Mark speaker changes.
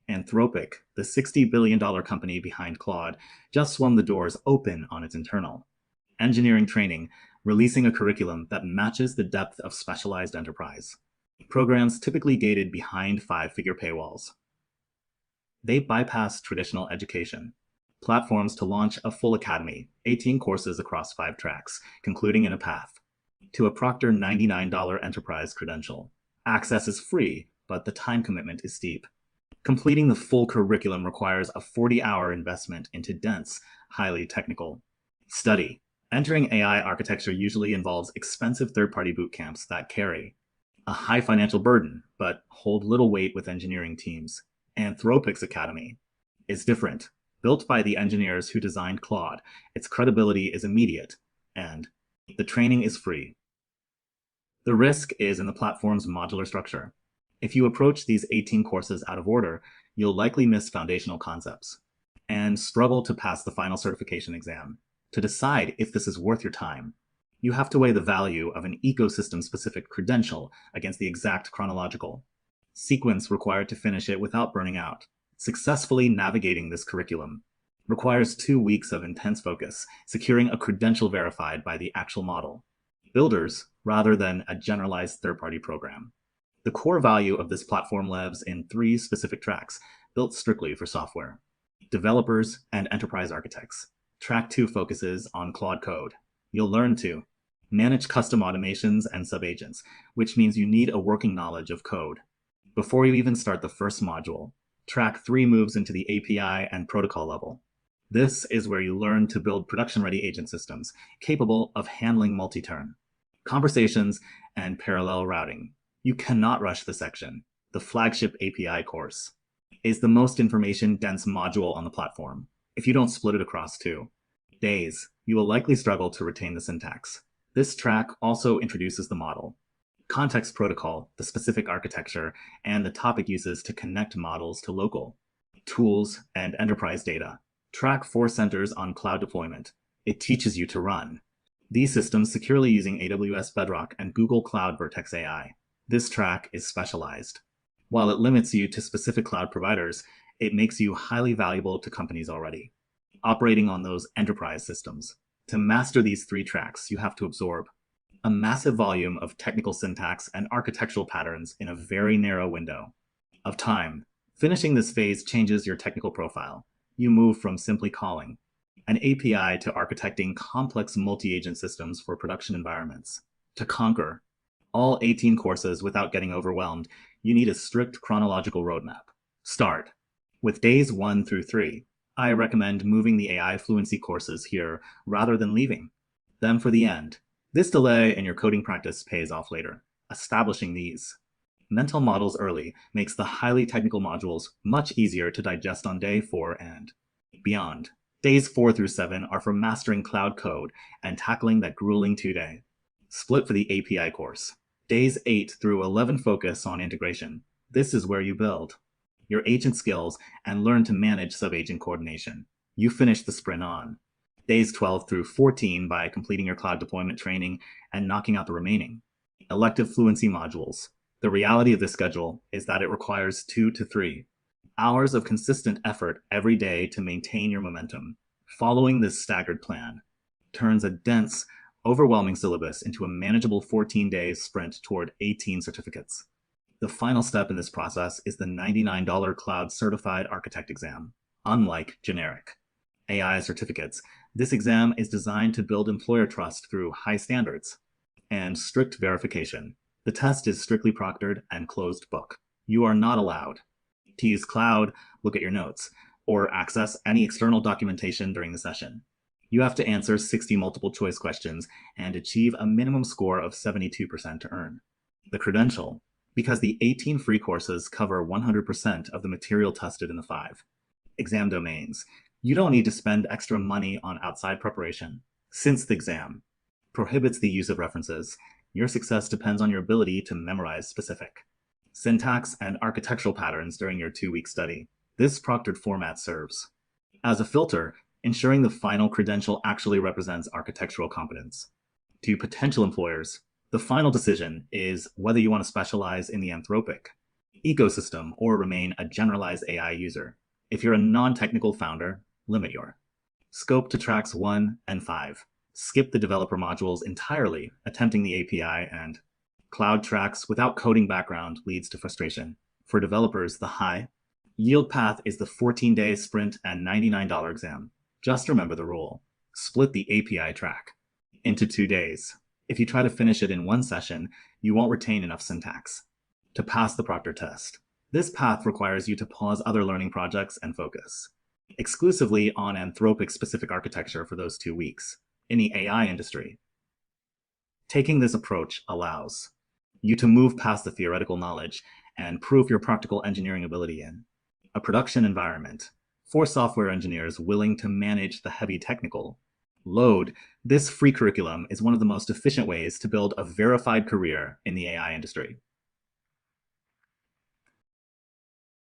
Speaker 1: Anthropic, the $60 billion company behind Claude, just swung the doors open on its internal engineering training, releasing a curriculum that matches the depth of specialized enterprise. Programs typically gated behind five-figure paywalls. They bypass traditional education platforms to launch a full academy, 18 courses across 5 tracks, concluding in a path to a Proctored $99 enterprise credential. Access is free, but the time commitment is steep. Completing the full curriculum requires a 40-hour investment into dense, highly technical study. Entering AI architecture usually involves expensive third-party boot camps that carry a high financial burden, but hold little weight with engineering teams. Anthropic's Academy is different. Built by the engineers who designed Claude, its credibility is immediate, and the training is free. The risk is in the platform's modular structure. If you approach these 18 courses out of order, you'll likely miss foundational concepts and struggle to pass the final certification exam. To decide if this is worth your time, you have to weigh the value of an ecosystem-specific credential against the exact chronological sequence required to finish it without burning out. Successfully navigating this curriculum requires 2 weeks of intense focus, securing a credential verified by the actual model builders rather than a generalized third-party program. The core value of this platform lives in 3 specific tracks, built strictly for software developers and enterprise architects. Track 2 focuses on Claude Code. You'll learn to manage custom automations and subagents, which means you need a working knowledge of code before you even start the first module. Track 3 moves into the API and protocol level. This is where you learn to build production-ready agent systems capable of handling multi-turn conversations and parallel routing. You cannot rush the section. The flagship API course is the most information-dense module on the platform. If you don't split it across 2 days, you will likely struggle to retain the syntax. This track also introduces the model context protocol, the specific architecture, and the topic uses to connect models to local tools and enterprise data. Track 4 centers on cloud deployment. It teaches you to run these systems securely using AWS Bedrock and Google Cloud Vertex AI. This track is specialized. While it limits you to specific cloud providers, it makes you highly valuable to companies already operating on those enterprise systems. To master these 3 tracks, you have to absorb a massive volume of technical syntax and architectural patterns in a very narrow window of time. Finishing this phase changes your technical profile. You move from simply calling an API to architecting complex multi-agent systems for production environments. To conquer all 18 courses without getting overwhelmed, you need a strict chronological roadmap. Start with days 1 through 3. I recommend moving the AI Fluency courses here rather than leaving them for the end. This delay in your coding practice pays off later. Establishing these mental models early makes the highly technical modules much easier to digest on day 4 and beyond. Days 4 through 7 are for mastering cloud code and tackling that grueling 2-day split for the API course. Days 8 through 11 focus on integration. This is where you build your agent skills and learn to manage sub-agent coordination. You finish the sprint on days 12 through 14 by completing your cloud deployment training and knocking out the remaining elective Fluency modules. The reality of this schedule is that it requires 2 to 3 hours of consistent effort every day to maintain your momentum. Following this staggered plan turns a dense, overwhelming syllabus into a manageable 14-day sprint toward 18 certificates. The final step in this process is the $99 Cloud Certified Architect exam. Unlike generic AI certificates, this exam is designed to build employer trust through high standards and strict verification. The test is strictly proctored and closed book. You are not allowed to use Cloud, look at your notes, or access any external documentation during the session. You have to answer 60 multiple choice questions and achieve a minimum score of 72% to earn the credential. Because the 18 free courses cover 100% of the material tested in the 5 exam domains, you don't need to spend extra money on outside preparation. Since the exam prohibits the use of references, your success depends on your ability to memorize specific syntax and architectural patterns during your 2-week study. This proctored format serves as a filter, ensuring the final credential actually represents architectural competence. To potential employers, the final decision is whether you want to specialize in the Anthropic ecosystem, or remain a generalized AI user. If you're a non-technical founder, limit your scope to tracks 1 and 5. Skip the developer modules entirely, attempting the API, and cloud tracks without coding background leads to frustration. For developers, the high yield path is the 14-day sprint and $99 exam. Just remember the rule. Split the API track into 2 days. If you try to finish it in one session, you won't retain enough syntax to pass the Proctored test. This path requires you to pause other learning projects and focus exclusively on Anthropic specific architecture for those 2 weeks. In the AI industry, taking this approach allows you to move past the theoretical knowledge and prove your practical engineering ability in a production environment. For software engineers willing to manage the heavy technical load, this free curriculum is one of the most efficient ways to build a verified career in the AI industry.